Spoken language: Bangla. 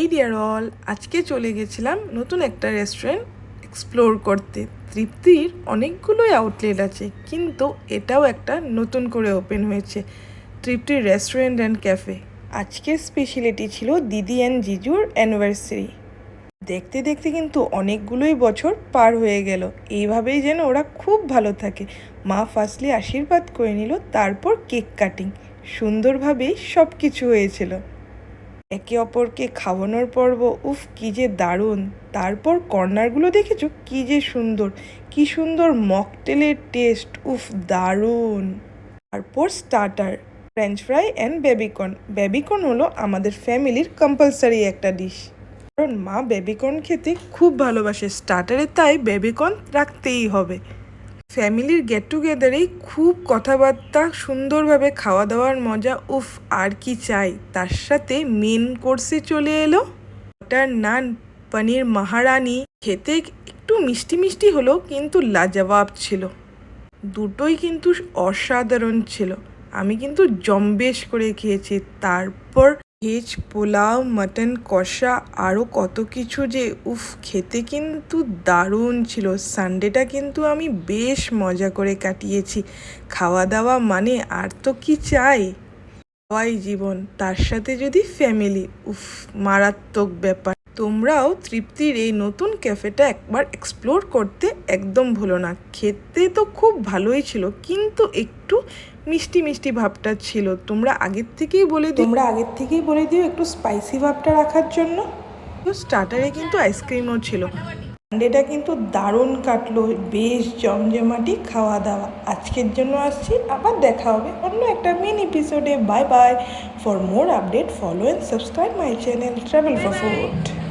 এই ডিয়ার অল, আজকে চলে গেছিলাম নতুন একটা রেস্টুরেন্ট এক্সপ্লোর করতে। তৃপ্তির অনেকগুলোই আউটলেট আছে, কিন্তু এটাও একটা নতুন করে ওপেন হয়েছে, তৃপ্তির রেস্টুরেন্ট অ্যান্ড ক্যাফে। আজকের স্পেশালিটি ছিল দিদি অ্যান্ড জিজুর অ্যানিভার্সারি। দেখতে দেখতে কিন্তু অনেকগুলোই বছর পার হয়ে গেল। এইভাবেই যেন ওরা খুব ভালো থাকে। মা ফার্স্টলি আশীর্বাদ করে নিল, তারপর কেক কাটিং। সুন্দরভাবেই সব কিছু হয়েছিল। একে অপরকে খাওয়ানোর পর্ব, উফ কি যে দারুণ। তারপর কর্নারগুলো দেখেছো কি যে সুন্দর, কি সুন্দর মকটেলের টেস্ট, উফ দারুণ। তারপর starter, French fry and baby corn. Baby corn হলো আমাদের ফ্যামিলির কম্পালসারি একটা ডিশ, কারণ মা বেবিকর্ন খেতে খুব ভালোবাসে। স্টার্টারে তাই বেবিকর্ন রাখতেই হবে। ফ্যামিলির গেট টুগেদারেই খুব কথাবার্তা, সুন্দরভাবে খাওয়া দাওয়ার মজা, উফ আর কি চাই। তার সাথে মেন কোর্সে চলে এলো বাটার নান, পনির মহারানি। খেতে একটু মিষ্টি মিষ্টি হলো, কিন্তু লাজবাব ছিল। দুটোই কিন্তু অসাধারণ ছিল। আমি কিন্তু জম্বেশ করে খেয়েছি। তারপর ভেজ পোলাও, মাটন কষা, আরও কত কিছু যে, উফ খেতে কিন্তু দারুণ ছিল। সানডেটা কিন্তু আমি বেশ মজা করে কাটিয়েছি। খাওয়া দাওয়া মানে আর তো কি চাই, খাওয়াই জীবন, তার সাথে যদি ফ্যামিলি, উফ মারাত্মক ব্যাপার। তোমরাও তৃপ্তির এই নতুন ক্যাফেটা একবার এক্সপ্লোর করতে একদম ভুলো না। খেতে তো খুব ভালোই ছিল, কিন্তু একটু মিষ্টি মিষ্টি ভাবটা ছিল। তোমরা আগের থেকেই বলে দিও একটু স্পাইসি ভাবটা রাখার জন্য। স্টার্টারে কিন্তু আইসক্রিমও ছিল। সানডেটা কিন্তু দারুণ কাটলো, বেশ জমজমাটি খাওয়া দাওয়া। আজকের জন্য আসছি, আবার দেখা হবে অন্য একটা মেন এপিসোডে। Bye bye. For more update follow and subscribe my channel travel for food.